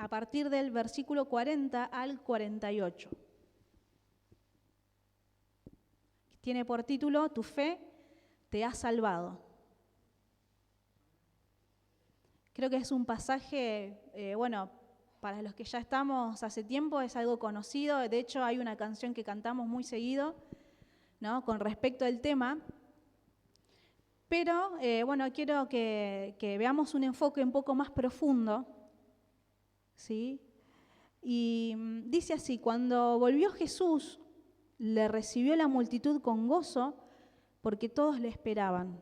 a partir del versículo 40 al 48. Tiene por título, Tu fe te ha salvado. Creo que es un pasaje, para los que ya estamos hace tiempo, es algo conocido. De hecho, hay una canción que cantamos muy seguido, ¿no?, con respecto al tema. Pero, quiero que veamos un enfoque un poco más profundo, ¿sí? Y dice así: cuando volvió Jesús, le recibió la multitud con gozo, porque todos le esperaban.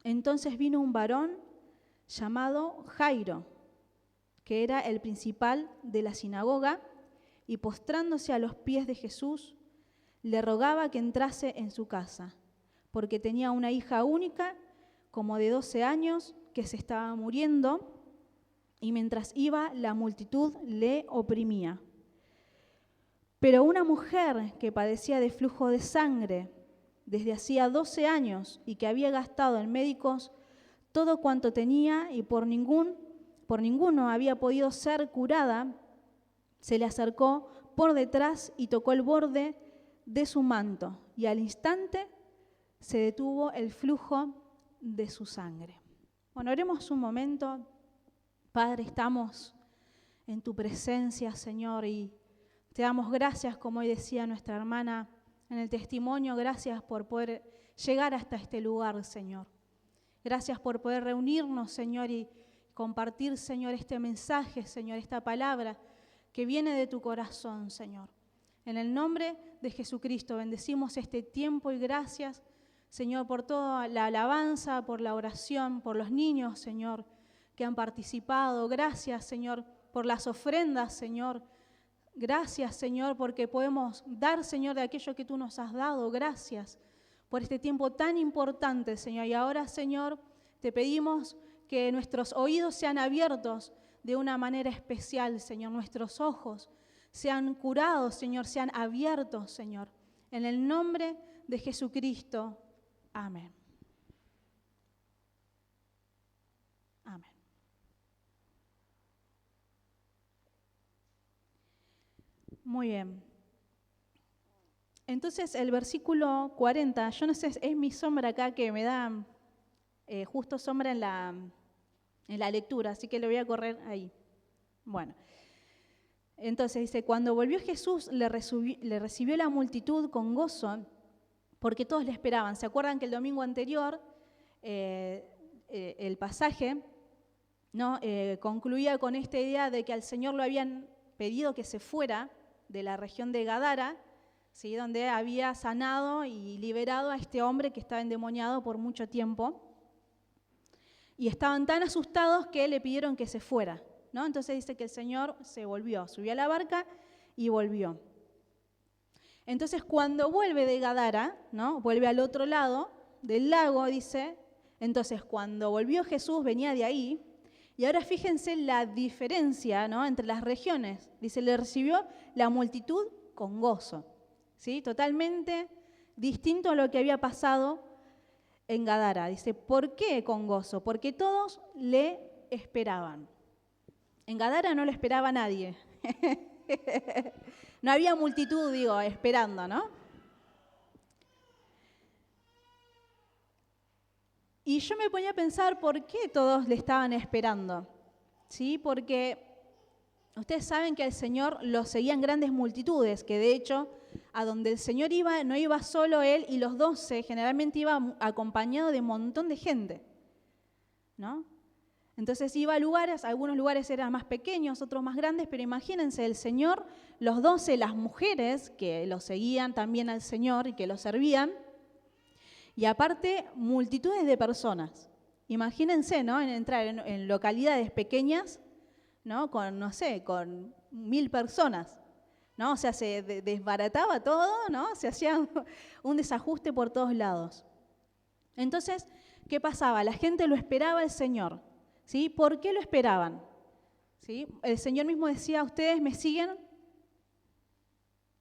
Entonces vino un varón llamado Jairo, que era el principal de la sinagoga, y postrándose a los pies de Jesús, le rogaba que entrase en su casa, porque tenía una hija única, como de 12 años, que se estaba muriendo, y mientras iba, la multitud le oprimía. Pero una mujer que padecía de flujo de sangre desde hacía 12 años y que había gastado en médicos todo cuanto tenía y por ninguno había podido ser curada, se le acercó por detrás y tocó el borde de su manto, y al instante se detuvo el flujo de su sangre. Bueno, oremos un momento. Padre, estamos en tu presencia, Señor, y te damos gracias, como hoy decía nuestra hermana en el testimonio, gracias por poder llegar hasta este lugar, Señor. Gracias por poder reunirnos, Señor, y compartir, Señor, este mensaje, Señor, esta palabra que viene de tu corazón, Señor. En el nombre de Jesucristo bendecimos este tiempo y gracias, Señor, por toda la alabanza, por la oración, por los niños, Señor, que han participado. Gracias, Señor, por las ofrendas, Señor. Gracias, Señor, porque podemos dar, Señor, de aquello que tú nos has dado. Gracias por este tiempo tan importante, Señor. Y ahora, Señor, te pedimos que nuestros oídos sean abiertos de una manera especial, Señor. Nuestros ojos sean curados, Señor, sean abiertos, Señor. En el nombre de Jesucristo. Amén. Amén. Muy bien. Entonces el versículo 40, yo no sé, es mi sombra acá que me da justo sombra en la lectura, así que lo voy a correr ahí. Bueno, entonces dice, cuando volvió Jesús le recibió la multitud con gozo, porque todos le esperaban. ¿Se acuerdan que el domingo anterior el pasaje, ¿no? Concluía con esta idea de que al Señor lo habían pedido que se fuera de la región de Gadara, ¿sí?, donde había sanado y liberado a este hombre que estaba endemoniado por mucho tiempo? Y estaban tan asustados que le pidieron que se fuera, ¿no? Entonces dice que el Señor se volvió, subió a la barca y volvió. Entonces cuando vuelve de Gadara, ¿no?, vuelve al otro lado del lago, dice, entonces cuando volvió Jesús venía de ahí, y ahora fíjense la diferencia, ¿no?, entre las regiones. Dice, le recibió la multitud con gozo, ¿sí? Totalmente distinto a lo que había pasado en Gadara. Dice, ¿por qué con gozo? Porque todos le esperaban. En Gadara no le esperaba nadie. No había multitud, esperando, ¿no? Y yo me ponía a pensar por qué todos le estaban esperando, ¿sí? Porque ustedes saben que al Señor lo seguían grandes multitudes, que de hecho a donde el Señor iba, no iba solo Él y los 12, generalmente iba acompañado de un montón de gente, ¿no? Entonces iba a lugares, algunos lugares eran más pequeños, otros más grandes, pero imagínense, el Señor, los 12, las mujeres que lo seguían también al Señor y que lo servían, y aparte multitudes de personas. Imagínense, ¿no?, en entrar en localidades pequeñas, ¿no?, con 1.000 personas, ¿no? O sea, se desbarataba todo, ¿no? Se hacía un desajuste por todos lados. Entonces, ¿qué pasaba? La gente lo esperaba al Señor, ¿sí? ¿Por qué lo esperaban? ¿Sí? El Señor mismo decía, ustedes me siguen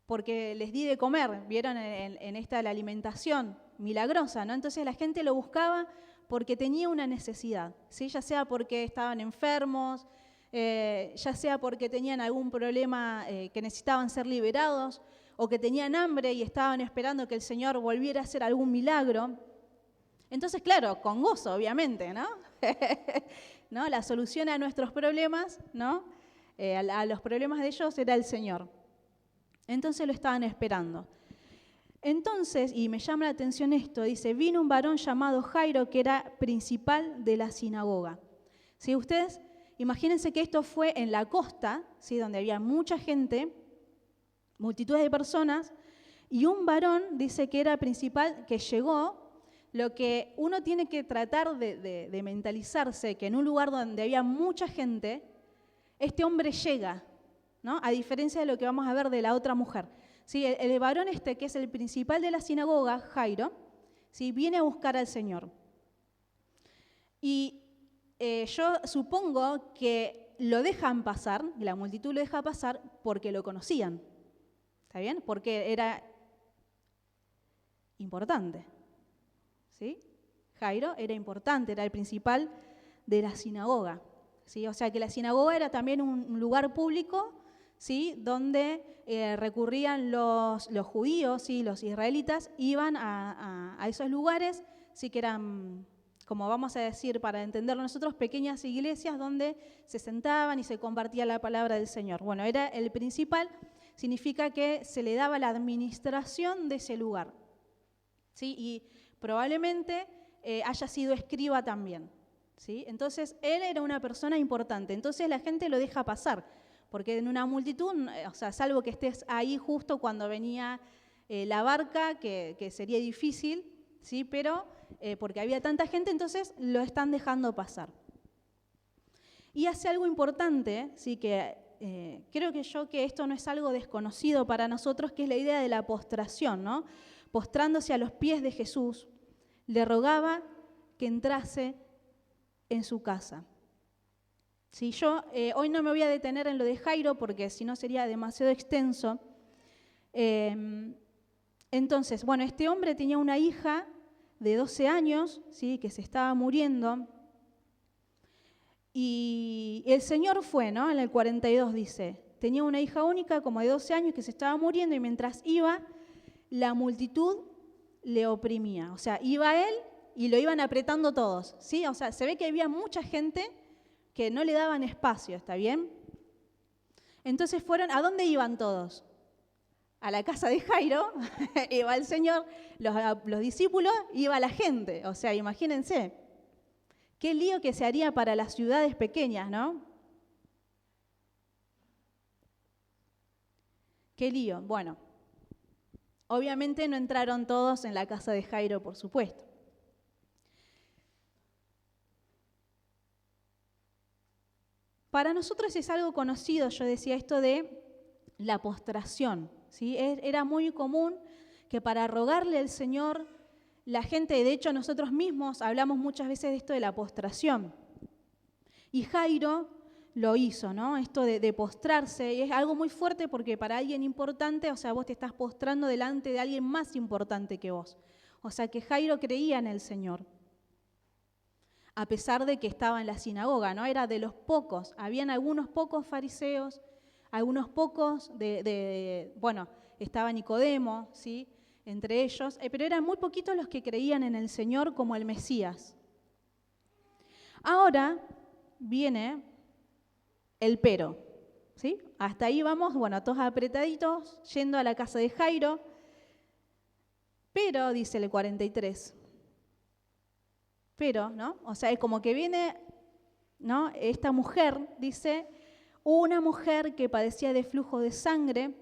porque les di de comer, vieron en esta la alimentación milagrosa, ¿no? Entonces la gente lo buscaba porque tenía una necesidad, ¿sí? Ya sea porque estaban enfermos, ya sea porque tenían algún problema que necesitaban ser liberados, o que tenían hambre y estaban esperando que el Señor volviera a hacer algún milagro. Entonces, claro, con gozo, obviamente, ¿no? ¿No? La solución a nuestros problemas, ¿no? A los problemas de ellos era el Señor. Entonces lo estaban esperando. Entonces, y me llama la atención esto, dice, vino un varón llamado Jairo que era principal de la sinagoga. ¿Sí? Ustedes imagínense que esto fue en la costa, ¿sí? Donde había mucha gente, multitudes de personas, y un varón dice que era principal, que llegó. Lo que uno tiene que tratar de mentalizarse, que en un lugar donde había mucha gente, este hombre llega, ¿no? A diferencia de lo que vamos a ver de la otra mujer. ¿Sí? El varón que es el principal de la sinagoga, Jairo, ¿sí? Viene a buscar al Señor. Y yo supongo que lo dejan pasar, la multitud lo deja pasar porque lo conocían. ¿Está bien? Porque era importante. ¿Sí? Jairo era importante, era el principal de la sinagoga. ¿Sí? O sea que la sinagoga era también un lugar público, ¿sí? Donde recurrían los judíos, ¿sí? Los israelitas, iban a esos lugares, sí, que eran, como vamos a decir para entenderlo nosotros, pequeñas iglesias donde se sentaban y se compartía la palabra del Señor. Bueno, era el principal, significa que se le daba la administración de ese lugar. ¿Sí? Y probablemente haya sido escriba también. ¿Sí? Entonces, él era una persona importante. Entonces la gente lo deja pasar, porque en una multitud, o sea, salvo que estés ahí justo cuando venía la barca, que sería difícil, ¿sí? Pero porque había tanta gente, entonces lo están dejando pasar. Y hace algo importante, ¿sí? Que creo que esto no es algo desconocido para nosotros, que es la idea de la postración, ¿no? Postrándose a los pies de Jesús, le rogaba que entrase en su casa. Sí, yo hoy no me voy a detener en lo de Jairo porque si no sería demasiado extenso. Entonces, bueno, este hombre tenía una hija de 12 años, ¿sí? Que se estaba muriendo. Y el Señor fue, ¿no? En el 42 dice, tenía una hija única como de 12 años que se estaba muriendo y mientras iba, la multitud le oprimía. O sea, iba él y lo iban apretando todos, ¿sí? O sea, se ve que había mucha gente que no le daban espacio, ¿está bien? Entonces fueron, ¿a dónde iban todos? A la casa de Jairo, iba el Señor, los discípulos, iba la gente. O sea, imagínense, qué lío que se haría para las ciudades pequeñas, ¿no? Qué lío. Bueno, obviamente no entraron todos en la casa de Jairo, por supuesto. Para nosotros es algo conocido, yo decía esto de la postración, ¿sí? Era muy común que para rogarle al Señor, la gente, de hecho nosotros mismos hablamos muchas veces de esto de la postración. Y Jairo lo hizo, ¿no? Esto de postrarse, y es algo muy fuerte porque para alguien importante, o sea, vos te estás postrando delante de alguien más importante que vos. O sea, que Jairo creía en el Señor. A pesar de que estaba en la sinagoga, ¿no? Era de los pocos. Habían algunos pocos fariseos, algunos pocos bueno, estaba Nicodemo, ¿sí? Entre ellos, pero eran muy poquitos los que creían en el Señor como el Mesías. Ahora viene el pero, ¿sí? Hasta ahí vamos, bueno, todos apretaditos, yendo a la casa de Jairo, pero, dice el 43, pero, ¿no? O sea, es como que viene, ¿no? Esta mujer, dice, una mujer que padecía de flujo de sangre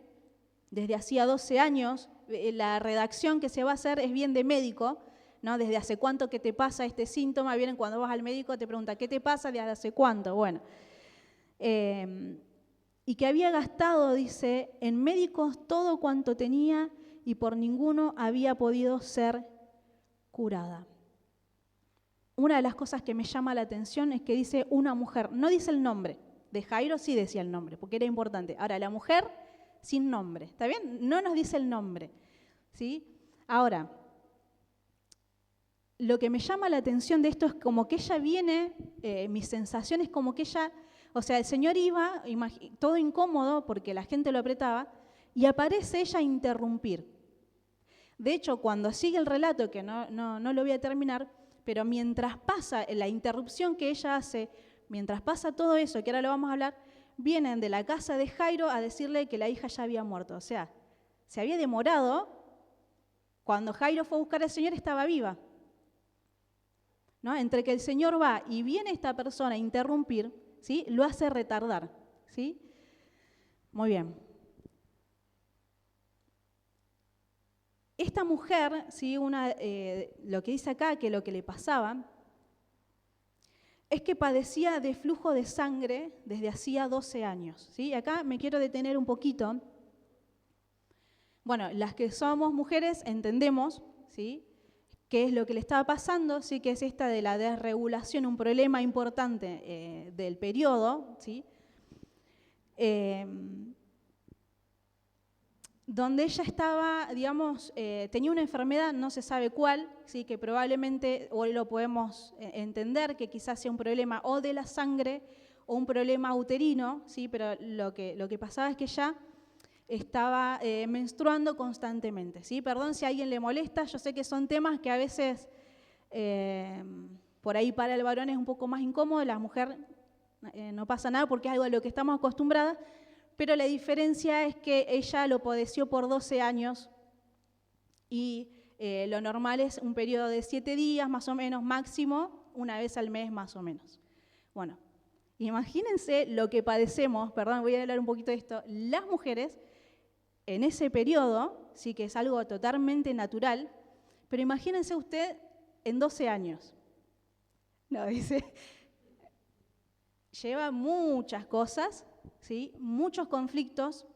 desde hacía 12 años, la redacción que se va a hacer es bien de médico, ¿no? Desde hace cuánto que te pasa este síntoma, vienen cuando vas al médico te pregunta, ¿qué te pasa? ¿Desde hace cuánto? Bueno, y que había gastado, dice, en médicos todo cuanto tenía y por ninguno había podido ser curada. Una de las cosas que me llama la atención es que dice una mujer, no dice el nombre, de Jairo sí decía el nombre, porque era importante. Ahora, la mujer sin nombre, ¿está bien? No nos dice el nombre, ¿sí? Ahora, lo que me llama la atención de esto es como que ella viene, mi sensación es como que ella O sea, el Señor iba, todo incómodo porque la gente lo apretaba, y aparece ella a interrumpir. De hecho, cuando sigue el relato, que no lo voy a terminar, pero mientras pasa la interrupción que ella hace, mientras pasa todo eso, que ahora lo vamos a hablar, vienen de la casa de Jairo a decirle que la hija ya había muerto. O sea, se había demorado, cuando Jairo fue a buscar al Señor estaba viva. ¿No? Entre que el Señor va y viene esta persona a interrumpir, ¿sí? Lo hace retardar. ¿Sí? Muy bien. Esta mujer, ¿sí? Lo que dice acá, que lo que le pasaba, es que padecía de flujo de sangre desde hacía 12 años. ¿Sí? Acá me quiero detener un poquito. Bueno, las que somos mujeres entendemos, ¿sí? Qué es lo que le estaba pasando, sí, que es esta de la desregulación, un problema importante del periodo, ¿sí? Donde ella estaba, digamos, tenía una enfermedad, no se sabe cuál, ¿sí? Que probablemente hoy lo podemos entender, que quizás sea un problema o de la sangre o un problema uterino, ¿sí? Pero lo que pasaba es que ella estaba menstruando constantemente, ¿sí? Perdón si a alguien le molesta, yo sé que son temas que a veces por ahí para el varón es un poco más incómodo, la mujer no pasa nada porque es algo a lo que estamos acostumbradas, pero la diferencia es que ella lo padeció por 12 años y lo normal es un periodo de 7 días más o menos, máximo, una vez al mes más o menos. Bueno, imagínense lo que padecemos, perdón, voy a hablar un poquito de esto, las mujeres en ese periodo, sí que es algo totalmente natural, pero imagínense usted en 12 años. No, dice, lleva muchas cosas, ¿sí? Muchos conflictos,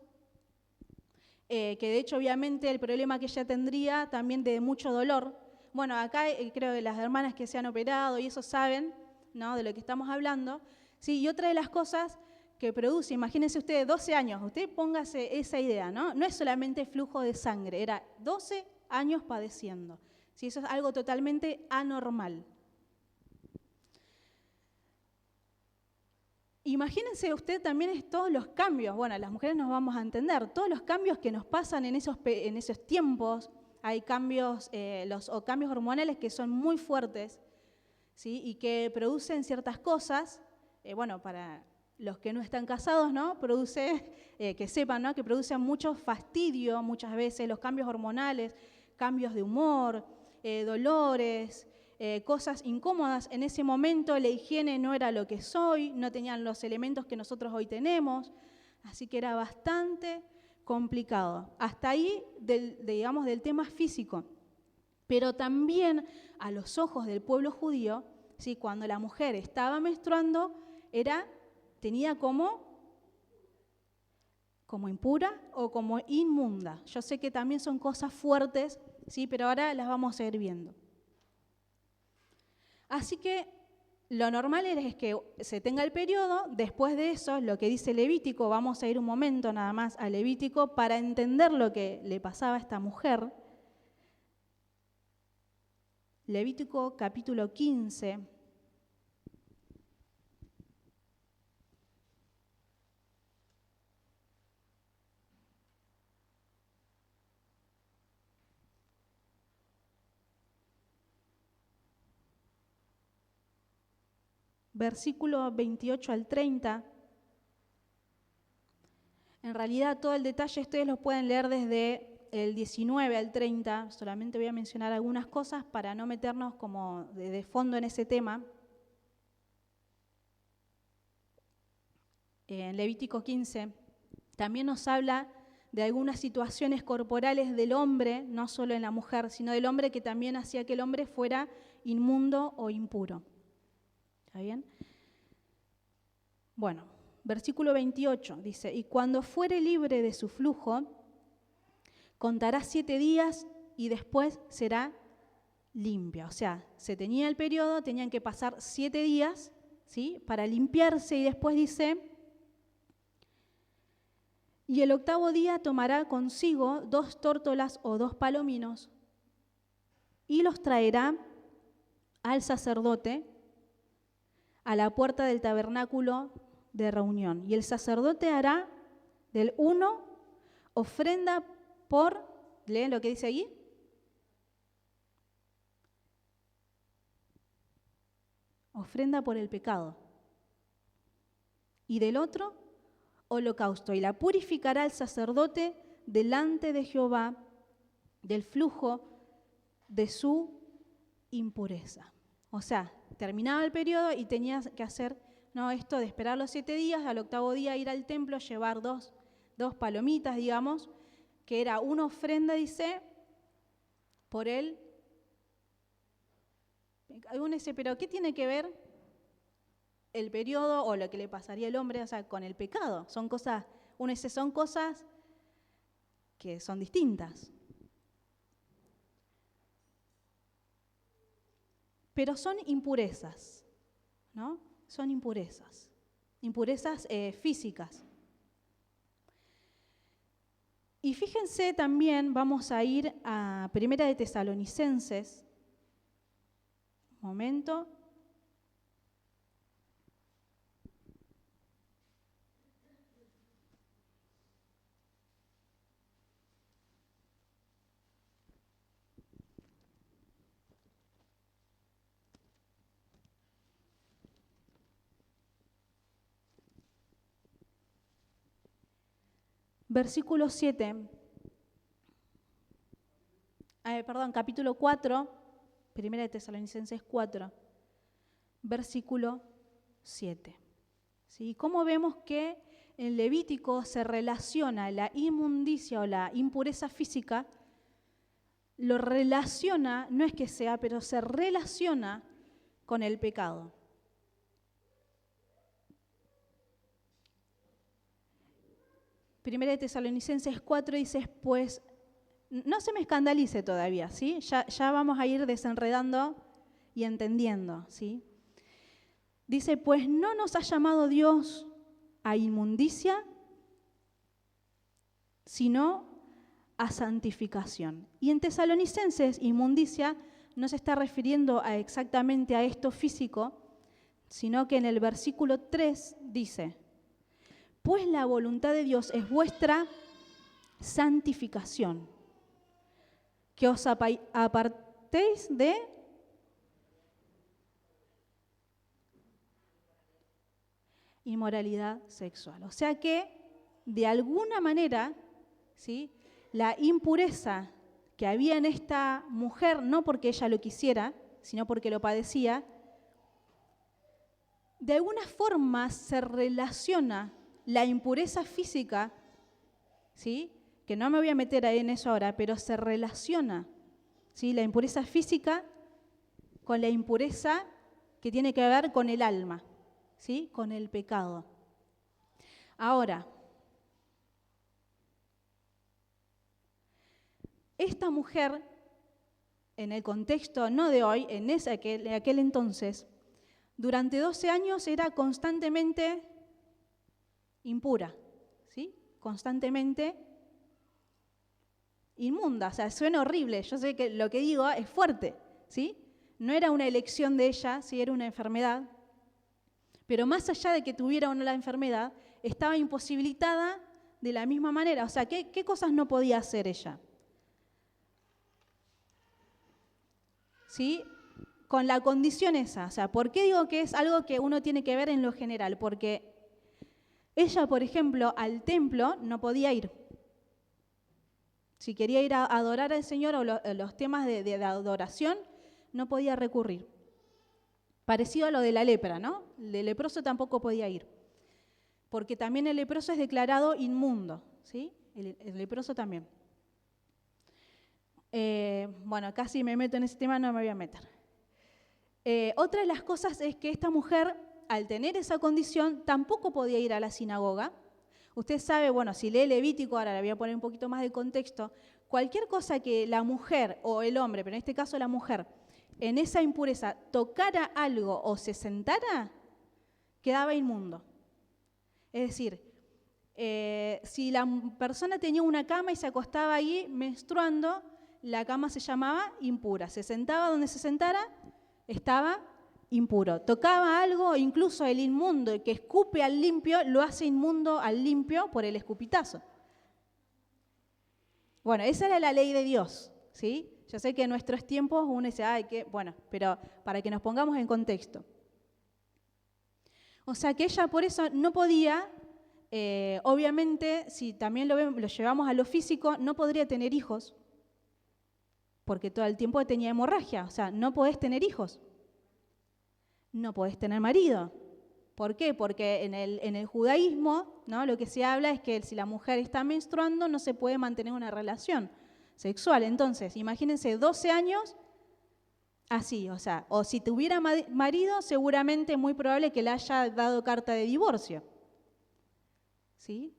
que de hecho obviamente el problema que ella tendría también de mucho dolor. Bueno, acá creo que las hermanas que se han operado y eso saben, ¿no? De lo que estamos hablando. ¿Sí? Y otra de las cosas que produce, imagínense ustedes 12 años, usted póngase esa idea, ¿no? No es solamente flujo de sangre, era 12 años padeciendo. ¿Sí? Eso es algo totalmente anormal. Imagínense usted también todos los cambios, bueno, las mujeres nos vamos a entender, todos los cambios que nos pasan en esos tiempos, hay cambios, cambios hormonales que son muy fuertes, ¿sí? Y que producen ciertas cosas, bueno, para los que no están casados, ¿no? Que sepan, ¿no? Que producen mucho fastidio muchas veces, los cambios hormonales, cambios de humor, dolores, cosas incómodas. En ese momento la higiene no era lo que es hoy, no tenían los elementos que nosotros hoy tenemos, así que era bastante complicado. Hasta ahí, digamos, del tema físico. Pero también a los ojos del pueblo judío, ¿sí? Cuando la mujer estaba menstruando, tenía como impura o como inmunda. Yo sé que también son cosas fuertes, ¿sí? Pero ahora las vamos a ir viendo. Así que lo normal es que se tenga el periodo, después de eso, lo que dice Levítico, vamos a ir un momento nada más a Levítico para entender lo que le pasaba a esta mujer. Levítico capítulo 15. Versículo 28 al 30. En realidad todo el detalle ustedes lo pueden leer desde el 19 al 30. Solamente voy a mencionar algunas cosas para no meternos como de fondo en ese tema. En Levítico 15 también nos habla de algunas situaciones corporales del hombre, no solo en la mujer, sino del hombre que también hacía que el hombre fuera inmundo o impuro. ¿Está bien? Bueno, versículo 28 dice, y cuando fuere libre de su flujo, contará 7 días y después será limpia. O sea, se tenía el periodo, tenían que pasar 7 días, ¿sí? Para limpiarse y después dice, y el 8º día tomará consigo 2 tórtolas o 2 palominos y los traerá al sacerdote a la puerta del tabernáculo de reunión. Y el sacerdote hará del uno ofrenda por, ¿leen lo que dice ahí? Ofrenda por el pecado. Y del otro, holocausto. Y la purificará el sacerdote delante de Jehová del flujo de su impureza. O sea, terminaba el periodo y tenías que hacer esto de esperar los 7 días, al 8º día ir al templo, llevar dos palomitas, digamos, que era una ofrenda, dice, por él. Algunos dicen, pero ¿qué tiene que ver el periodo o lo que le pasaría al hombre, o sea, con el pecado? Son cosas, uno dice, son cosas que son distintas. Pero son impurezas, ¿no? Son impurezas físicas. Y fíjense también, vamos a ir a 1 de Tesalonicenses. Un momento. Versículo 7, capítulo 4, 1 de Tesalonicenses 4, versículo 7. ¿Sí? ¿Cómo vemos que en Levítico se relaciona la inmundicia o la impureza física? Lo relaciona, no es que sea, pero se relaciona con el pecado. Primera de Tesalonicenses 4 dice, pues, no se me escandalice todavía, ¿sí? Ya vamos a ir desenredando y entendiendo, ¿sí? Dice, pues no nos ha llamado Dios a inmundicia, sino a santificación. Y en Tesalonicenses, inmundicia no se está refiriendo exactamente a esto físico, sino que en el versículo 3 dice, pues la voluntad de Dios es vuestra santificación, que os apartéis de inmoralidad sexual. O sea que, de alguna manera, ¿sí?, la impureza que había en esta mujer, no porque ella lo quisiera, sino porque lo padecía, de alguna forma se relaciona la impureza física, ¿sí?, que no me voy a meter ahí en eso ahora, pero se relaciona, ¿sí?, la impureza física con la impureza que tiene que ver con el alma, ¿sí?, con el pecado. Ahora, esta mujer, en el contexto no de hoy, en aquel entonces, durante 12 años era constantemente impura, ¿sí?, constantemente inmunda. O sea, suena horrible, yo sé que lo que digo es fuerte, ¿sí? No era una elección de ella, sí, era una enfermedad, pero más allá de que tuviera o no la enfermedad, estaba imposibilitada de la misma manera. O sea, ¿qué cosas no podía hacer ella? ¿Sí? Con la condición esa. O sea, ¿por qué digo que es algo que uno tiene que ver en lo general? Porque ella, por ejemplo, al templo no podía ir. Si quería ir a adorar al Señor o los temas de adoración, no podía recurrir. Parecido a lo de la lepra, ¿no? El leproso tampoco podía ir. Porque también el leproso es declarado inmundo, ¿sí? El leproso también. Bueno, casi me meto en ese tema, no me voy a meter. Otra de las cosas es que esta mujer, al tener esa condición, tampoco podía ir a la sinagoga. Usted sabe, bueno, si lee Levítico, ahora le voy a poner un poquito más de contexto, cualquier cosa que la mujer o el hombre, pero en este caso la mujer, en esa impureza tocara algo o se sentara, quedaba inmundo. Es decir, si la persona tenía una cama y se acostaba ahí menstruando, la cama se llamaba impura. Se sentaba donde se sentara, estaba impuro. Tocaba algo, incluso el inmundo, el que escupe al limpio, lo hace inmundo al limpio por el escupitazo. Bueno, esa era la ley de Dios, ¿sí? Yo sé que en nuestros tiempos uno dice, bueno, pero para que nos pongamos en contexto. O sea que ella por eso no podía, obviamente, si también lo llevamos a lo físico, no podría tener hijos, porque todo el tiempo tenía hemorragia. O sea, no podés tener hijos. No podés tener marido. ¿Por qué? Porque en el judaísmo, ¿no?, lo que se habla es que si la mujer está menstruando no se puede mantener una relación sexual. Entonces, imagínense 12 años así, o sea, o si tuviera marido, seguramente muy probable que le haya dado carta de divorcio. ¿Sí?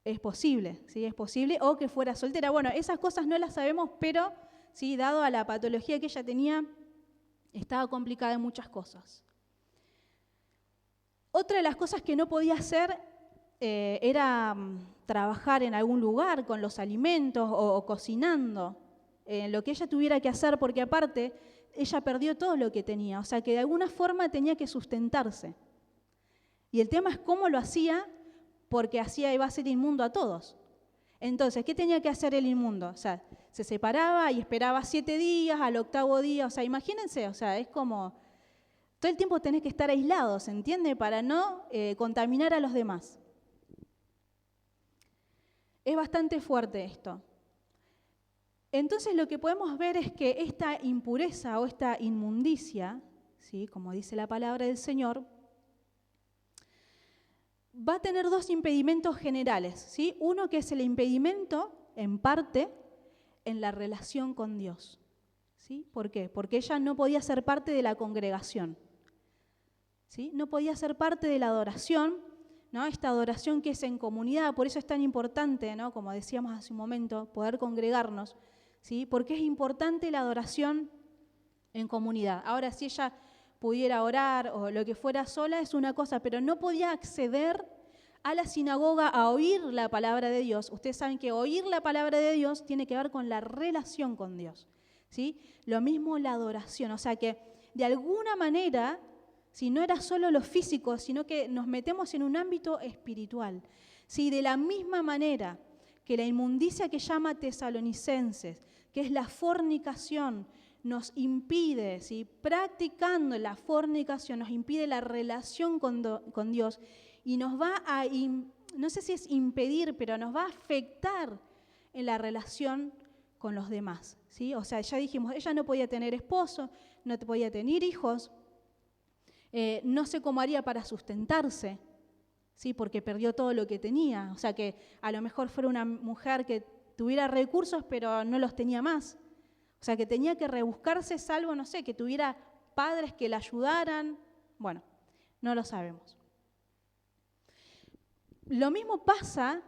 Es posible, ¿sí? Es posible, o que fuera soltera. Bueno, esas cosas no las sabemos, pero sí, dado a la patología que ella tenía, estaba complicada en muchas cosas. Otra de las cosas que no podía hacer era trabajar en algún lugar con los alimentos o cocinando, lo que ella tuviera que hacer, porque aparte ella perdió todo lo que tenía, o sea que de alguna forma tenía que sustentarse. Y el tema es cómo lo hacía, porque iba a ser inmundo a todos. Entonces, ¿qué tenía que hacer el inmundo? O sea, se separaba y esperaba 7 días, al 8º día, o sea, imagínense, o sea, es como, todo el tiempo tenés que estar aislado, ¿se entiende? Para no contaminar a los demás. Es bastante fuerte esto. Entonces lo que podemos ver es que esta impureza o esta inmundicia, ¿sí?, como dice la palabra del Señor, va a tener 2 impedimentos generales, ¿sí? Uno que es el impedimento, en parte, en la relación con Dios, ¿sí? ¿Por qué? Porque ella no podía ser parte de la congregación, ¿sí? No podía ser parte de la adoración, ¿no? Esta adoración que es en comunidad, por eso es tan importante, ¿no?, como decíamos hace un momento, poder congregarnos, ¿sí? Porque es importante la adoración en comunidad. Ahora, si ella pudiera orar o lo que fuera sola es una cosa, pero no podía acceder a la sinagoga a oír la palabra de Dios. Ustedes saben que oír la palabra de Dios tiene que ver con la relación con Dios, ¿sí? Lo mismo la adoración, o sea que de alguna manera, si no era solo lo físico, sino que nos metemos en un ámbito espiritual. ¿Sí? De la misma manera que la inmundicia que llama Tesalonicenses, que es la fornicación, nos impide, ¿sí?, practicando la fornicación, nos impide la relación con Dios y nos va a, no sé si es impedir, pero nos va a afectar en la relación con los demás, ¿sí? O sea, ya dijimos, ella no podía tener esposo, no podía tener hijos, no sé cómo haría para sustentarse, ¿sí?, porque perdió todo lo que tenía. O sea, que a lo mejor fuera una mujer que tuviera recursos, pero no los tenía más. O sea, que tenía que rebuscarse, salvo, no sé, que tuviera padres que la ayudaran. Bueno, no lo sabemos. Lo mismo pasa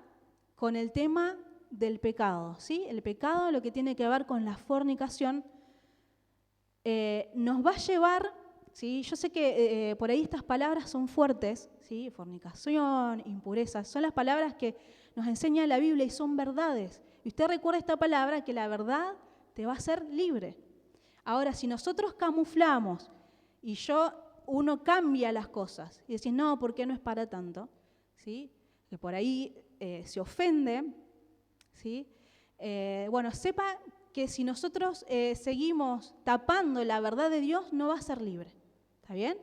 con el tema del pecado, ¿sí? El pecado, lo que tiene que ver con la fornicación, nos va a llevar, ¿sí? Yo sé que por ahí estas palabras son fuertes, ¿sí? Fornicación, impureza, son las palabras que nos enseña la Biblia y son verdades. Y usted recuerda esta palabra, que la verdad te va a hacer libre. Ahora, si nosotros camuflamos y uno cambia las cosas y decís, no, porque no es para tanto, ¿sí?, que por ahí se ofende, ¿sí? Bueno, sepa que si nosotros seguimos tapando la verdad de Dios, no va a ser libre. ¿Está bien?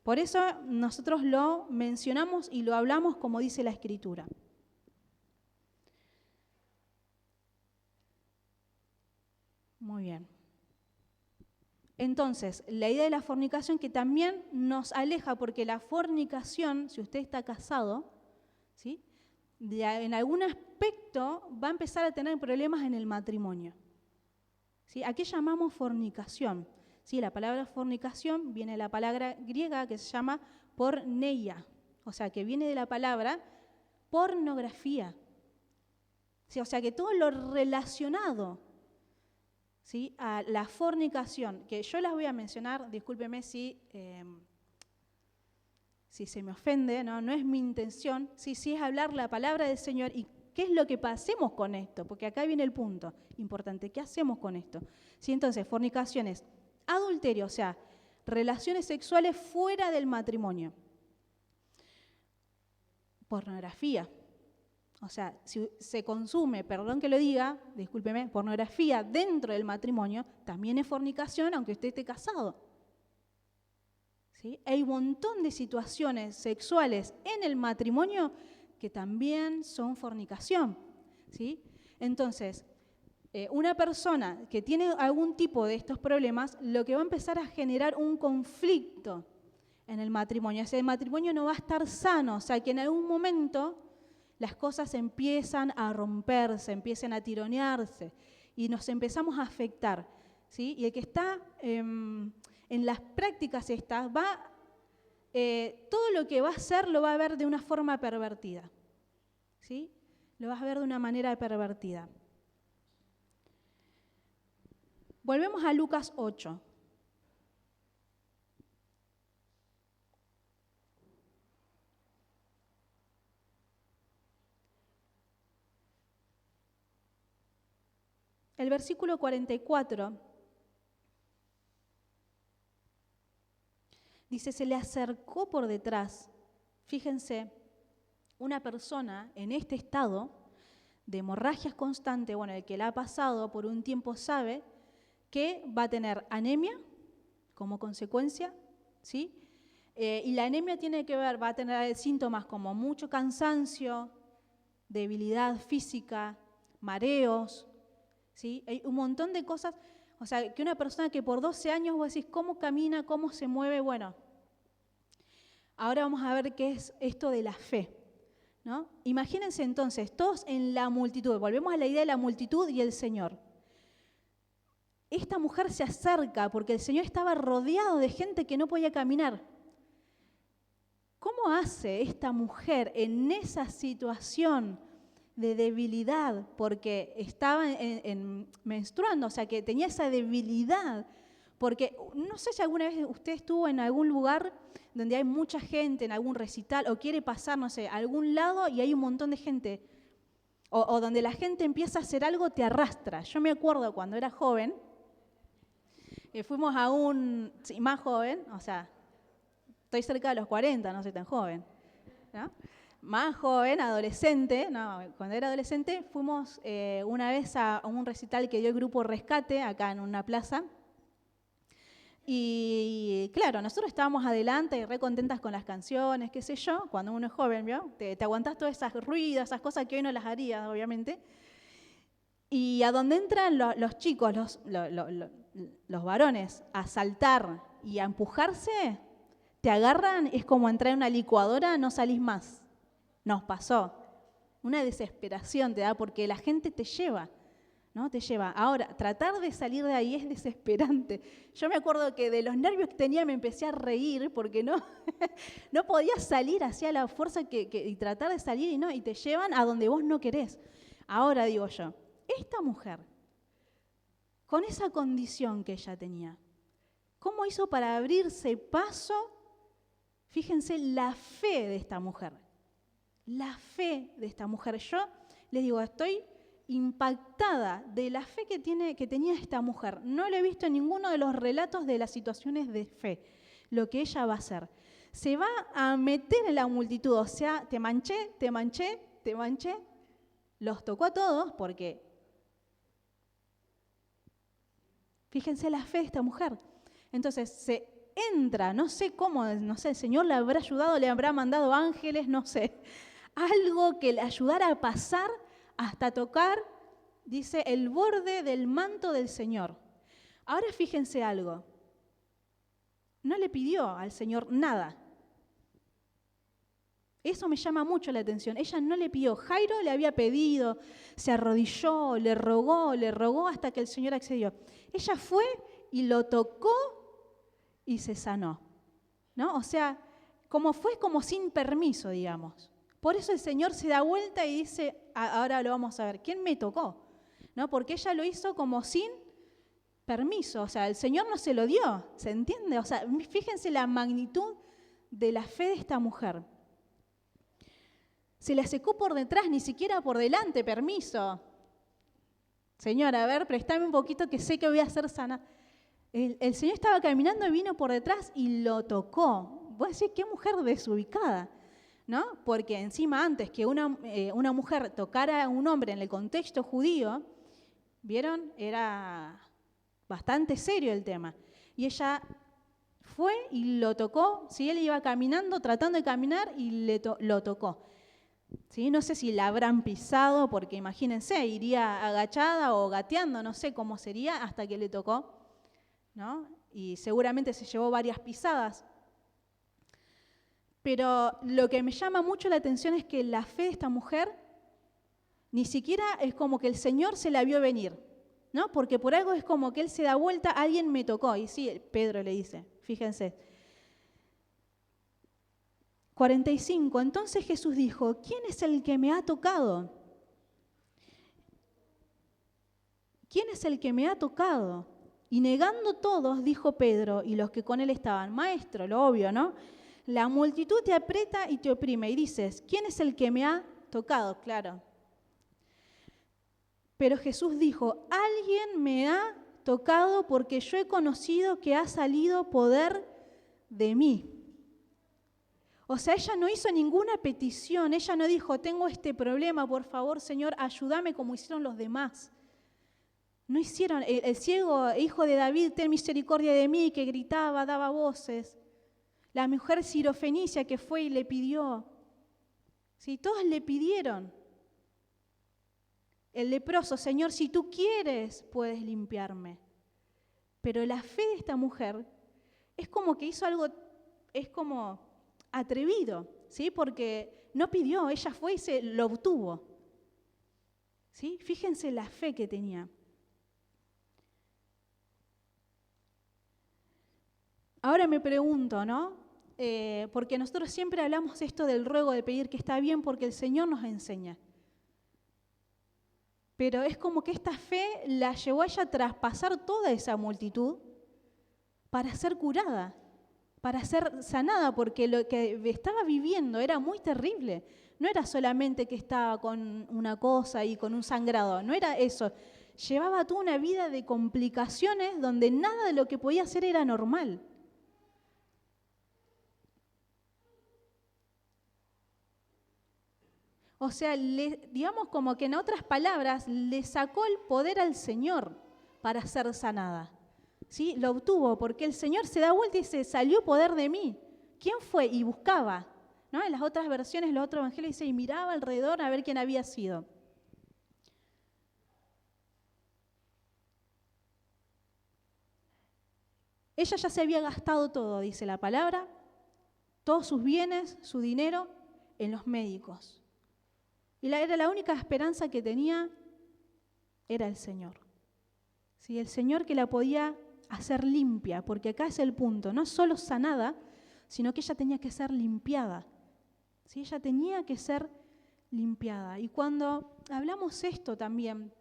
Por eso nosotros lo mencionamos y lo hablamos como dice la Escritura. Muy bien. Entonces, la idea de la fornicación que también nos aleja, porque la fornicación, si usted está casado, ¿sí?, en algún aspecto va a empezar a tener problemas en el matrimonio, ¿sí? ¿A qué llamamos fornicación? ¿Sí? La palabra fornicación viene de la palabra griega que se llama porneia, o sea, que viene de la palabra pornografía. ¿Sí? O sea, que todo lo relacionado, ¿sí?, a la fornicación, que yo las voy a mencionar, discúlpeme si se me ofende, no es mi intención, sí es hablar la palabra del Señor y qué es lo que hacemos con esto, porque acá viene el punto importante, ¿qué hacemos con esto? ¿Sí? Entonces, fornicación es Adulterio, o sea, relaciones sexuales fuera del matrimonio. Pornografía. O sea, si se consume, perdón que lo diga, discúlpeme, pornografía dentro del matrimonio, también es fornicación aunque usted esté casado. ¿Sí? Hay un montón de situaciones sexuales en el matrimonio que también son fornicación. ¿Sí? Entonces, una persona que tiene algún tipo de estos problemas, lo que va a empezar a generar un conflicto en el matrimonio. Ese matrimonio no va a estar sano, o sea que en algún momento las cosas empiezan a romperse, empiezan a tironearse y nos empezamos a afectar. ¿Sí? Y el que está en las prácticas estas, todo lo que va a hacer lo va a ver de una forma pervertida. ¿Sí? Lo vas a ver de una manera pervertida. Volvemos a Lucas 8. El versículo 44 dice, se le acercó por detrás. Fíjense, una persona en este estado de hemorragias constantes, bueno, el que la ha pasado por un tiempo sabe que va a tener anemia como consecuencia, ¿sí? Y la anemia tiene que ver, va a tener síntomas como mucho cansancio, debilidad física, mareos, ¿sí? Hay un montón de cosas, o sea, que una persona que por 12 años vos decís cómo camina, cómo se mueve, bueno, ahora vamos a ver qué es esto de la fe, ¿no? Imagínense entonces, todos en la multitud, volvemos a la idea de la multitud y el Señor. Esta mujer se acerca porque el Señor estaba rodeado de gente que no podía caminar. ¿Cómo hace esta mujer en esa situación de debilidad? Porque estaba menstruando, o sea que tenía esa debilidad. Porque no sé si alguna vez usted estuvo en algún lugar donde hay mucha gente, en algún recital, o quiere pasar, no sé, a algún lado y hay un montón de gente. O donde la gente empieza a hacer algo, te arrastra. Yo me acuerdo cuando era joven, fuimos a sí, más joven, o sea, estoy cerca de los 40, no soy tan joven, ¿no? Más joven, adolescente, no, cuando era adolescente fuimos una vez a un recital que dio el grupo Rescate, acá en una plaza, y claro, nosotros estábamos adelante y re contentas con las canciones, qué sé yo, cuando uno es joven, ¿vio? Te aguantás todas esas ruidos, esas cosas que hoy no las harías, obviamente, y a donde entran los chicos, los varones, a saltar y a empujarse, te agarran, es como entrar en una licuadora, no salís más. Nos pasó. Una desesperación te da porque la gente te lleva, ¿no? Te lleva. Ahora, tratar de salir de ahí es desesperante. Yo me acuerdo que de los nervios que tenía me empecé a reír porque no podía salir hacia la fuerza y tratar de salir y te llevan a donde vos no querés. Ahora digo yo, esta mujer, con esa condición que ella tenía, ¿cómo hizo para abrirse paso? Fíjense la fe de esta mujer. La fe de esta mujer. Yo les digo, estoy impactada de la fe que tenía esta mujer. No lo he visto en ninguno de los relatos de las situaciones de fe, lo que ella va a hacer. Se va a meter en la multitud, o sea, te manché, te manché, te manché. Los tocó a todos porque... Fíjense la fe de esta mujer. Entonces se entra, no sé cómo, no sé, el Señor le habrá ayudado, le habrá mandado ángeles, no sé. Algo que le ayudara a pasar hasta tocar, dice, el borde del manto del Señor. Ahora fíjense algo. No le pidió al Señor nada. Eso me llama mucho la atención. Ella no le pidió. Jairo le había pedido, se arrodilló, le rogó hasta que el Señor accedió. Ella fue y lo tocó y se sanó, ¿no? O sea, fue como sin permiso, digamos. Por eso el Señor se da vuelta y dice, ahora lo vamos a ver, ¿quién me tocó? ¿No? Porque ella lo hizo como sin permiso, o sea, el Señor no se lo dio, ¿se entiende? O sea, fíjense la magnitud de la fe de esta mujer. Se la secó por detrás, ni siquiera por delante, permiso. Señor, a ver, préstame un poquito que sé que voy a ser sana. El Señor estaba caminando y vino por detrás y lo tocó. Voy a decir, qué mujer desubicada, ¿no? Porque encima antes que una mujer tocara a un hombre en el contexto judío, ¿vieron? Era bastante serio el tema. Y ella fue y lo tocó, ¿sí? Él iba caminando, tratando de caminar y lo tocó. ¿Sí? No sé si la habrán pisado, porque imagínense, iría agachada o gateando, no sé cómo sería, hasta que le tocó, ¿no? Y seguramente se llevó varias pisadas. Pero lo que me llama mucho la atención es que la fe de esta mujer ni siquiera es como que el Señor se la vio venir, ¿no? Porque por algo es como que Él se da vuelta, alguien me tocó. Y sí, Pedro le dice, fíjense. 45. Entonces Jesús dijo, ¿quién es el que me ha tocado? ¿Quién es el que me ha tocado? Y negando todos, dijo Pedro y los que con él estaban, Maestro, lo obvio, ¿no? La multitud te aprieta y te oprime y dices, ¿quién es el que me ha tocado? Claro. Pero Jesús dijo, alguien me ha tocado porque yo he conocido que ha salido poder de mí. O sea, ella no hizo ninguna petición, ella no dijo, tengo este problema, por favor, Señor, ayúdame como hicieron los demás. No hicieron, el ciego hijo de David, ten misericordia de mí, que gritaba, daba voces. La mujer sirofenicia que fue y le pidió. Sí, todos le pidieron. El leproso, Señor, si tú quieres, puedes limpiarme. Pero la fe de esta mujer es como que hizo algo, es como atrevido, ¿sí? Porque no pidió, ella fue y se lo obtuvo. ¿Sí? Fíjense la fe que tenía. Ahora me pregunto, ¿no? Porque nosotros siempre hablamos esto del ruego, de pedir, que está bien porque el Señor nos enseña. Pero es como que esta fe la llevó a ella a traspasar toda esa multitud para ser curada, para ser sanada, porque lo que estaba viviendo era muy terrible. No era solamente que estaba con una cosa y con un sangrado, no era eso. Llevaba toda una vida de complicaciones donde nada de lo que podía hacer era normal. O sea, digamos como que en otras palabras, le sacó el poder al Señor para ser sanada. ¿Sí? Lo obtuvo porque el Señor se da vuelta y dice, salió poder de mí. ¿Quién fue? Y buscaba, ¿no? En las otras versiones, los otros evangelios dice, y miraba alrededor a ver quién había sido. Ella ya se había gastado todo, dice la palabra, todos sus bienes, su dinero, en los médicos. Y era la única esperanza que tenía, era el Señor. ¿Sí? El Señor que la podía hacer limpia, porque acá es el punto, no solo sanada, sino que ella tenía que ser limpiada. ¿Sí? Ella tenía que ser limpiada. Y cuando hablamos esto también,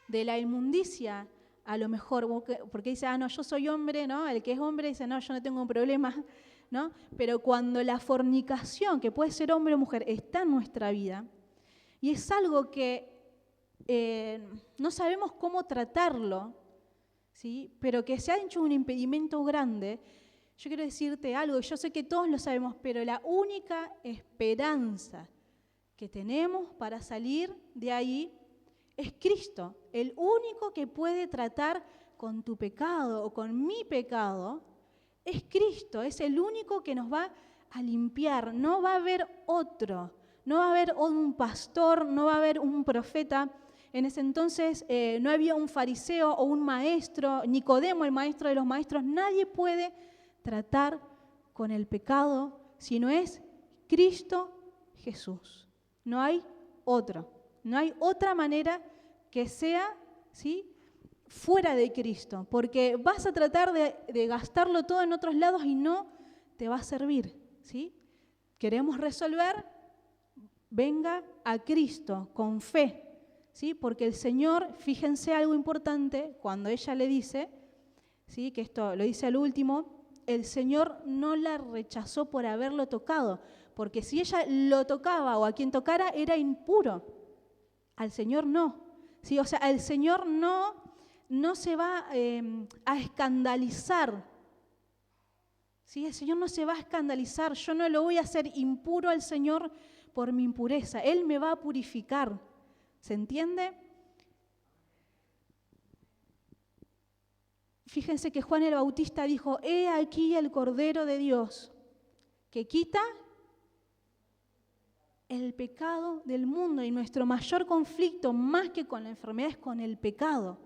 de la inmundicia, a lo mejor, porque dice, no, yo soy hombre, ¿no? El que es hombre dice, no, yo no tengo un problema, ¿no? Pero cuando la fornicación, que puede ser hombre o mujer, está en nuestra vida, y es algo que no sabemos cómo tratarlo, ¿sí? Pero que se ha hecho un impedimento grande, yo quiero decirte algo, yo sé que todos lo sabemos, pero la única esperanza que tenemos para salir de ahí es Cristo, el único que puede tratar con tu pecado o con mi pecado, es Cristo, es el único que nos va a limpiar, no va a haber otro, no va a haber un pastor, no va a haber un profeta. En ese entonces no había un fariseo o un maestro, Nicodemo, el maestro de los maestros, nadie puede tratar con el pecado si no es Cristo Jesús. No hay otro, no hay otra manera que sea, ¿sí?, fuera de Cristo, porque vas a tratar de gastarlo todo en otros lados y no te va a servir, ¿sí? Queremos resolver, venga a Cristo con fe, ¿sí? Porque el Señor, fíjense algo importante, cuando ella le dice, ¿sí?, que esto lo dice al último, el Señor no la rechazó por haberlo tocado, porque si ella lo tocaba o a quien tocara era impuro, al Señor no, ¿sí? O sea, al Señor no no se va a escandalizar. ¿Sí? El Señor no se va a escandalizar. Yo no lo voy a hacer impuro al Señor por mi impureza. Él me va a purificar. ¿Se entiende? Fíjense que Juan el Bautista dijo, he aquí el Cordero de Dios que quita el pecado del mundo. Y nuestro mayor conflicto, más que con la enfermedad, es con el pecado.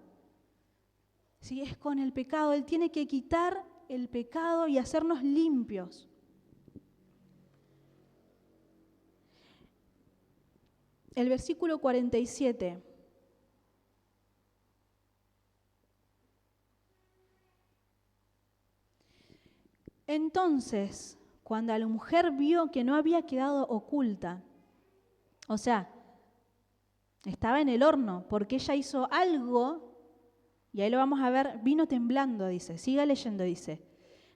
Sí, es con el pecado. Él tiene que quitar el pecado y hacernos limpios. El versículo 47. Entonces, cuando la mujer vio que no había quedado oculta, o sea, estaba en el horno, porque ella hizo algo, y ahí lo vamos a ver, vino temblando, dice, siga leyendo, dice.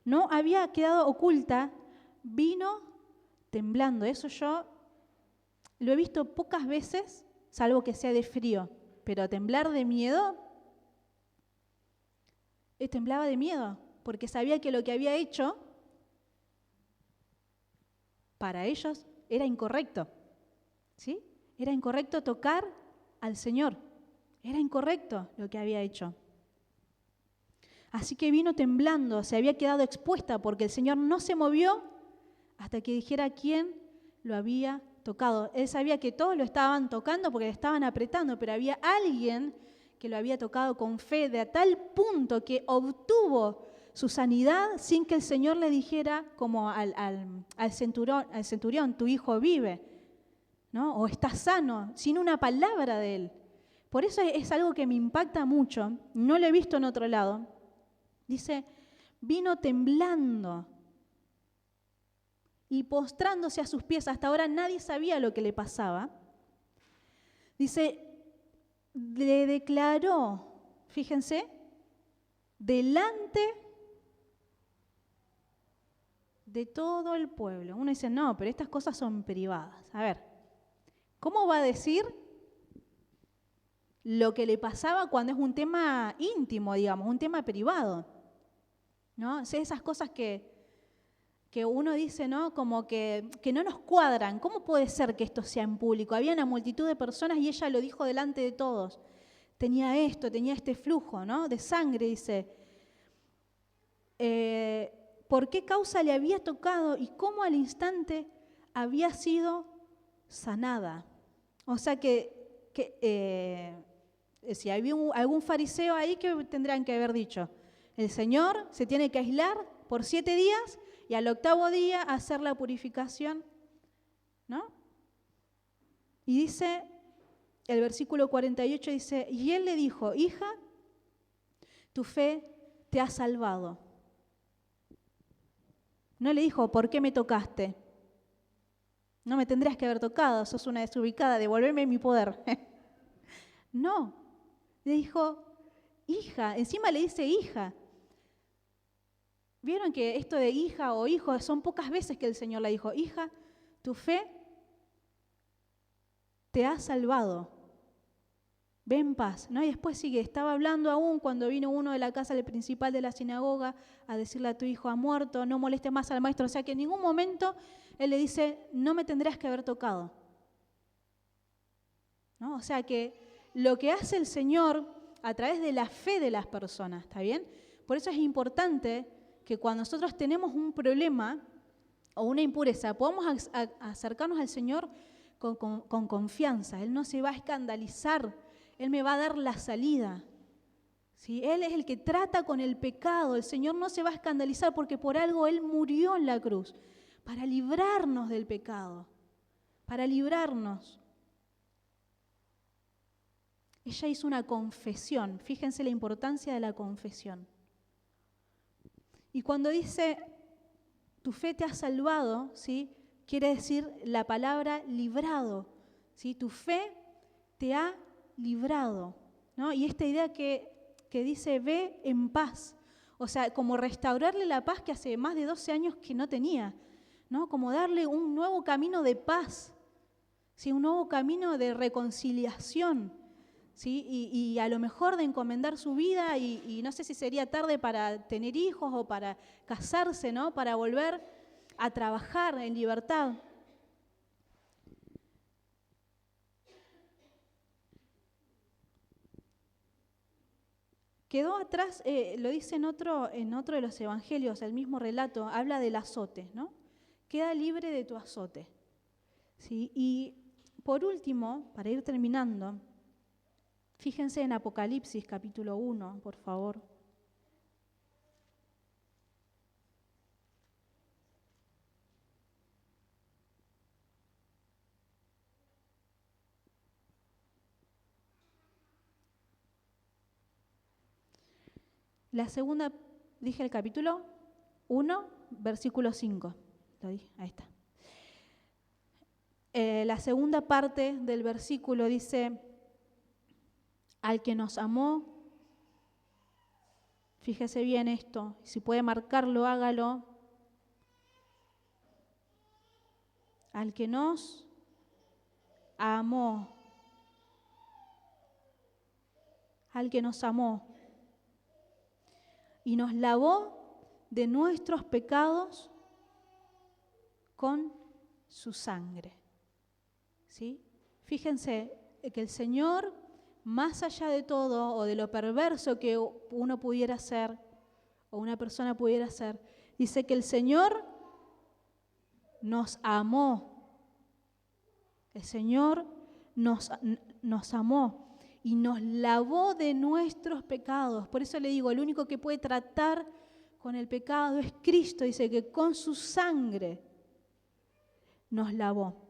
No había quedado oculta, vino temblando. Eso yo lo he visto pocas veces, salvo que sea de frío, pero temblar de miedo, temblaba de miedo, porque sabía que lo que había hecho para ellos era incorrecto. ¿Sí? Era incorrecto tocar al Señor. Era incorrecto lo que había hecho. Así que vino temblando, se había quedado expuesta porque el Señor no se movió hasta que dijera quién lo había tocado. Él sabía que todos lo estaban tocando porque le estaban apretando, pero había alguien que lo había tocado con fe de tal punto que obtuvo su sanidad sin que el Señor le dijera, como al centurión, tu hijo vive, ¿no? O está sano, sin una palabra de él. Por eso es algo que me impacta mucho, no lo he visto en otro lado. Dice, vino temblando y postrándose a sus pies. Hasta ahora nadie sabía lo que le pasaba. Dice, le declaró, fíjense, delante de todo el pueblo. Uno dice, no, pero estas cosas son privadas. A ver, ¿cómo va a decir lo que le pasaba cuando es un tema íntimo, digamos, un tema privado? ¿No? Esas cosas que uno dice, ¿no? Como que no nos cuadran. ¿Cómo puede ser que esto sea en público? Había una multitud de personas y ella lo dijo delante de todos. Tenía esto, tenía este flujo, ¿no? De sangre, dice. ¿Por qué causa le había tocado y cómo al instante había sido sanada? O sea si había algún fariseo ahí, ¿qué tendrían que haber dicho? El Señor se tiene que aislar por 7 días y al 8º día hacer la purificación, ¿no? Y dice, el versículo 48 dice, y él le dijo, hija, tu fe te ha salvado. No le dijo, ¿por qué me tocaste? No me tendrías que haber tocado, sos una desubicada, devolveme mi poder. No, le dijo, hija, encima le dice hija. ¿Vieron que esto de hija o hijo son pocas veces que el Señor le dijo, hija, tu fe te ha salvado? Ve en paz, ¿no? Y después sigue, estaba hablando aún cuando vino uno de la casa del principal de la sinagoga a decirle a tu hijo ha muerto, no moleste más al maestro. O sea que en ningún momento él le dice, no me tendrías que haber tocado, ¿no? O sea que lo que hace el Señor a través de la fe de las personas, ¿está bien? Por eso es importante que cuando nosotros tenemos un problema o una impureza, podamos acercarnos al Señor con confianza. Él no se va a escandalizar, Él me va a dar la salida. ¿Sí? Él es el que trata con el pecado. El Señor no se va a escandalizar porque por algo Él murió en la cruz, para librarnos del pecado, para librarnos. Ella hizo una confesión. Fíjense la importancia de la confesión. Y cuando dice, tu fe te ha salvado, ¿sí? Quiere decir la palabra librado, ¿sí? Tu fe te ha librado, ¿no? Y esta idea que dice, ve en paz. O sea, como restaurarle la paz que hace más de 12 años que no tenía, ¿no? Como darle un nuevo camino de paz, ¿sí? Un nuevo camino de reconciliación, ¿sí? Y a lo mejor de encomendar su vida y no sé si sería tarde para tener hijos o para casarse, ¿no? Para volver a trabajar en libertad. Quedó atrás, lo dice en otro de los evangelios, el mismo relato, habla del azote, ¿no? Queda libre de tu azote. ¿Sí? Y por último, para ir terminando, fíjense en Apocalipsis capítulo 1, por favor. La segunda, dije el capítulo 1, versículo 5. Lo dije, ahí está. La segunda parte del versículo dice, al que nos amó, fíjese bien esto, si puede marcarlo, hágalo. Al que nos amó, al que nos amó y nos lavó de nuestros pecados con su sangre. ¿Sí? Fíjense que el Señor, más allá de todo o de lo perverso que uno pudiera ser o una persona pudiera ser, dice que el Señor nos amó. El Señor nos amó y nos lavó de nuestros pecados. Por eso le digo, el único que puede tratar con el pecado es Cristo. Dice que con su sangre nos lavó.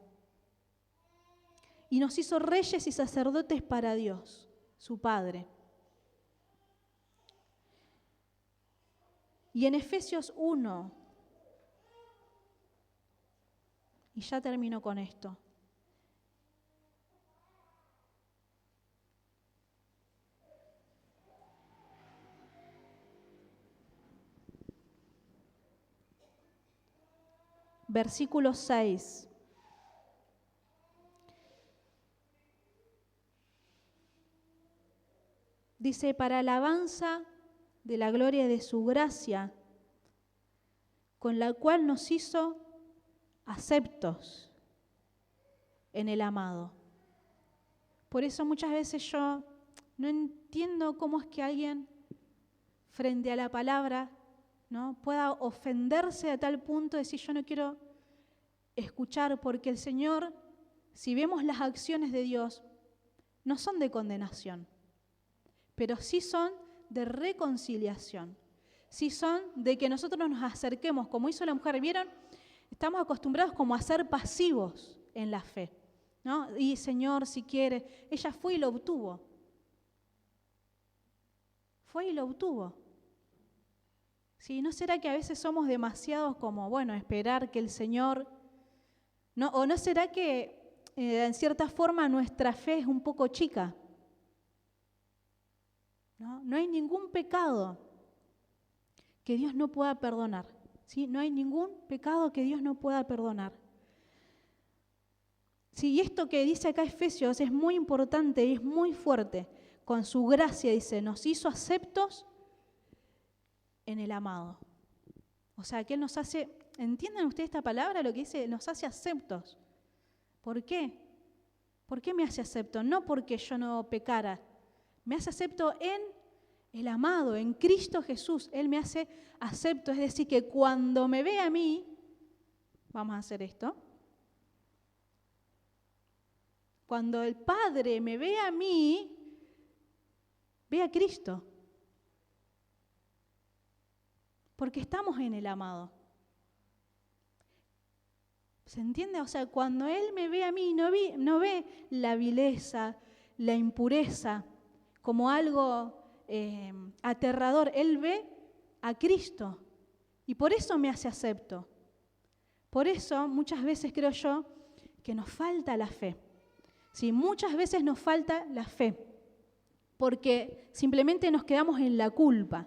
Y nos hizo reyes y sacerdotes para Dios, su Padre. Y en Efesios 1, y ya termino con esto. Versículo 6. Dice, para alabanza de la gloria de su gracia, con la cual nos hizo aceptos en el amado. Por eso muchas veces yo no entiendo cómo es que alguien frente a la palabra, ¿no?, pueda ofenderse a tal punto de decir yo no quiero escuchar, porque el Señor, si vemos las acciones de Dios, no son de condenación, pero sí son de reconciliación, sí son de que nosotros nos acerquemos, como hizo la mujer. ¿Vieron? Estamos acostumbrados como a ser pasivos en la fe, ¿no? Y Señor, si quiere, ella fue y lo obtuvo. Fue y lo obtuvo. ¿Sí? ¿No será que a veces somos demasiados como, bueno, esperar que el Señor... ¿No? ¿O no será que en cierta forma nuestra fe es un poco chica? No hay ningún pecado que Dios no pueda perdonar. ¿Sí? No hay ningún pecado que Dios no pueda perdonar. Sí, y esto que dice acá Efesios es muy importante y es muy fuerte. Con su gracia, dice, nos hizo aceptos en el amado. O sea, que Él nos hace... ¿Entienden ustedes esta palabra? Lo que dice, nos hace aceptos. ¿Por qué? ¿Por qué me hace acepto? No porque yo no pecara. Me hace acepto en el amado, en Cristo Jesús. Él me hace acepto. Es decir, que cuando me ve a mí, vamos a hacer esto. Cuando el Padre me ve a mí, ve a Cristo. Porque estamos en el amado. ¿Se entiende? O sea, cuando Él me ve a mí, no ve la vileza, la impureza como algo aterrador. Él ve a Cristo y por eso me hace acepto. Por eso muchas veces creo yo que nos falta la fe. Sí, muchas veces nos falta la fe porque simplemente nos quedamos en la culpa.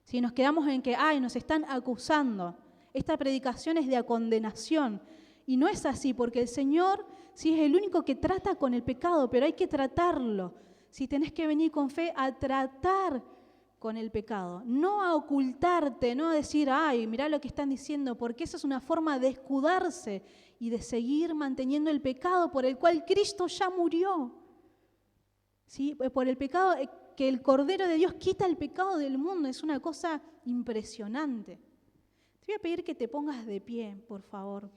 Sí, nos quedamos en que, nos están acusando. Esta predicación es de condenación. Y no es así, porque el Señor sí es el único que trata con el pecado, pero hay que tratarlo. Si tenés que venir con fe a tratar con el pecado, no a ocultarte, no a decir, ay, mirá lo que están diciendo, porque esa es una forma de escudarse y de seguir manteniendo el pecado por el cual Cristo ya murió. ¿Sí? Por el pecado, que el Cordero de Dios quita el pecado del mundo, es una cosa impresionante. Te voy a pedir que te pongas de pie, por favor.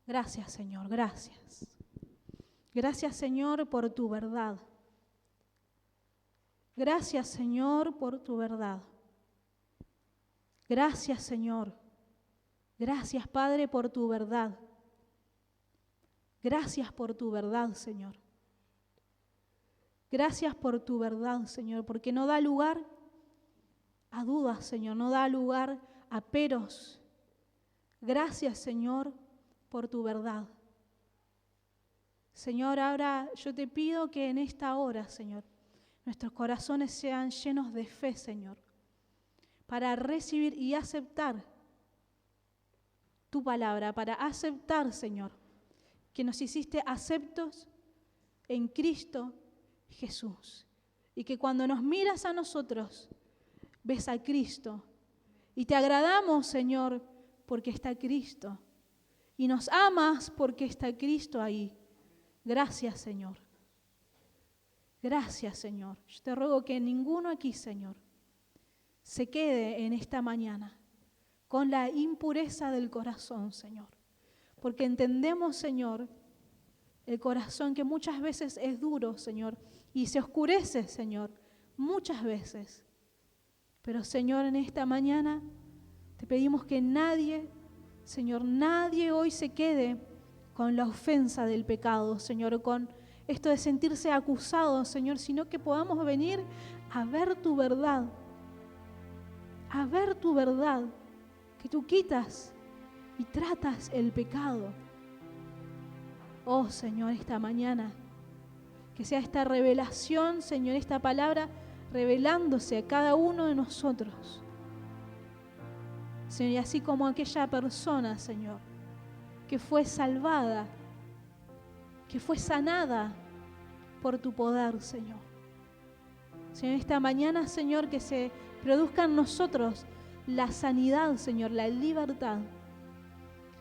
Gracias, Señor, gracias. Gracias, Señor, por tu verdad. Gracias, Señor, por tu verdad. Gracias, Señor. Gracias, Padre, por tu verdad. Gracias por tu verdad, Señor. Gracias por tu verdad, Señor, porque no da lugar a dudas, Señor, no da lugar a peros. Gracias, Señor, por tu verdad. Señor, ahora yo te pido que en esta hora, Señor, nuestros corazones sean llenos de fe, Señor, para recibir y aceptar tu palabra, para aceptar, Señor, que nos hiciste aceptos en Cristo Jesús. Y que cuando nos miras a nosotros, ves a Cristo. Y te agradamos, Señor, porque está Cristo. Y nos amas porque está Cristo ahí. Gracias, Señor. Gracias, Señor. Yo te ruego que ninguno aquí, Señor, se quede en esta mañana con la impureza del corazón, Señor. Porque entendemos, Señor, el corazón que muchas veces es duro, Señor, y se oscurece, Señor, muchas veces. Pero, Señor, en esta mañana te pedimos que nadie, Señor, nadie hoy se quede con la ofensa del pecado, Señor, con esto de sentirse acusado, Señor, sino que podamos venir a ver tu verdad, que tú quitas y tratas el pecado. Oh, Señor, esta mañana, que sea esta revelación, Señor, esta palabra revelándose a cada uno de nosotros. Señor, y así como aquella persona, Señor, que fue salvada, que fue sanada por tu poder, Señor. Señor, esta mañana, Señor, que se produzca en nosotros la sanidad, Señor, la libertad.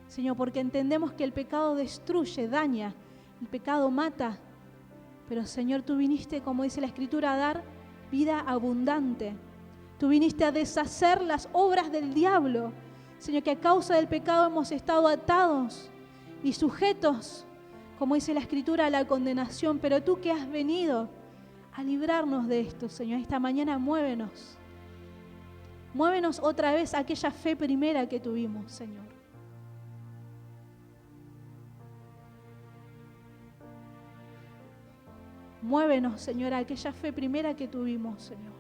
Señor, porque entendemos que el pecado destruye, daña, el pecado mata. Pero, Señor, tú viniste, como dice la Escritura, a dar vida abundante. Tú viniste a deshacer las obras del diablo. Señor, que a causa del pecado hemos estado atados y sujetos, como dice la Escritura, a la condenación. Pero tú que has venido a librarnos de esto, Señor, esta mañana muévenos. Muévenos otra vez a aquella fe primera que tuvimos, Señor. Muévenos, Señor, a aquella fe primera que tuvimos, Señor.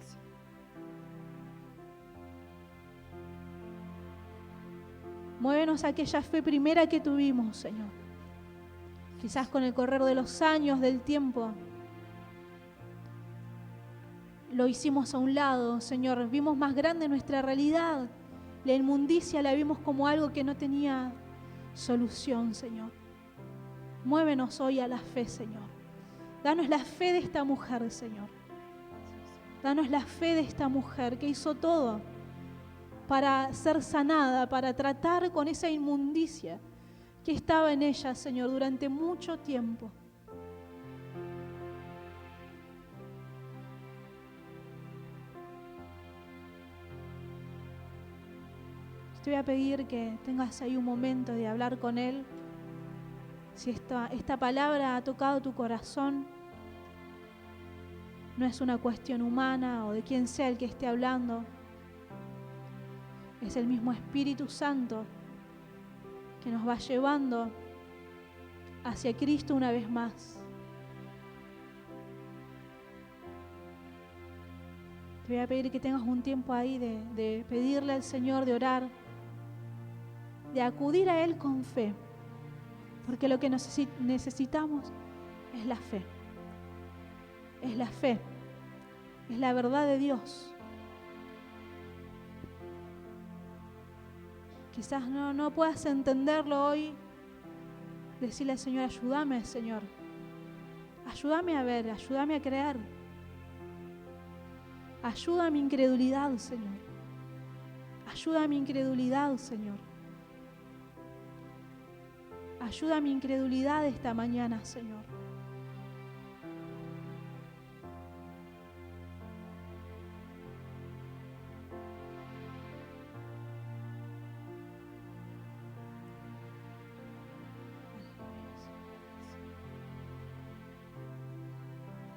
Muévenos a aquella fe primera que tuvimos, Señor. Quizás con el correr de los años, del tiempo, lo hicimos a un lado, Señor. Vimos más grande nuestra realidad. La inmundicia la vimos como algo que no tenía solución, Señor. Muévenos hoy a la fe, Señor. Danos la fe de esta mujer, Señor. Danos la fe de esta mujer que hizo todo para ser sanada, para tratar con esa inmundicia que estaba en ella, Señor, durante mucho tiempo. Te voy a pedir que tengas ahí un momento de hablar con Él. Si esta palabra ha tocado tu corazón, no es una cuestión humana o de quién sea el que esté hablando. Es el mismo Espíritu Santo que nos va llevando hacia Cristo una vez más. Te voy a pedir que tengas un tiempo ahí de pedirle al Señor, de orar, de acudir a Él con fe. Porque lo que necesitamos es la fe. Es la fe. Es la verdad de Dios. Quizás no puedas entenderlo hoy. Decirle al Señor, ayúdame, Señor. Ayúdame a ver, ayúdame a creer. Ayuda a mi incredulidad, Señor. Ayuda a mi incredulidad, Señor. Ayuda a mi incredulidad esta mañana, Señor.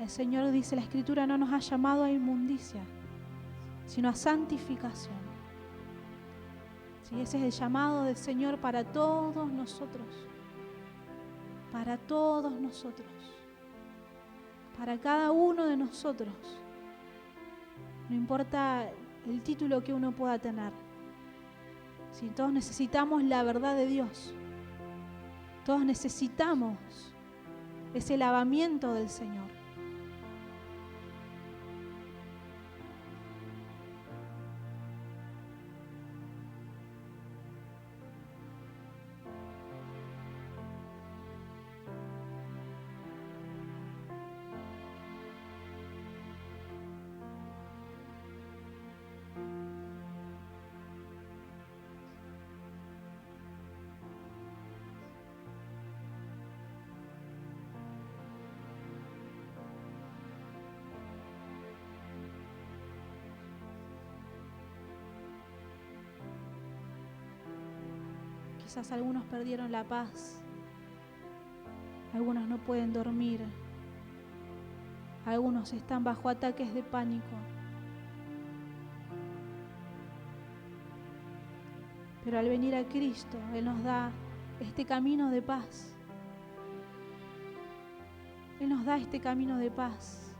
El Señor dice, la Escritura no nos ha llamado a inmundicia, sino a santificación. Sí, ese es el llamado del Señor para todos nosotros. Para todos nosotros. Para cada uno de nosotros. No importa el título que uno pueda tener. Si todos necesitamos la verdad de Dios. Todos necesitamos ese lavamiento del Señor. Quizás algunos perdieron la paz, algunos no pueden dormir, algunos están bajo ataques de pánico. Pero al venir a Cristo, Él nos da este camino de paz. Él nos da este camino de paz.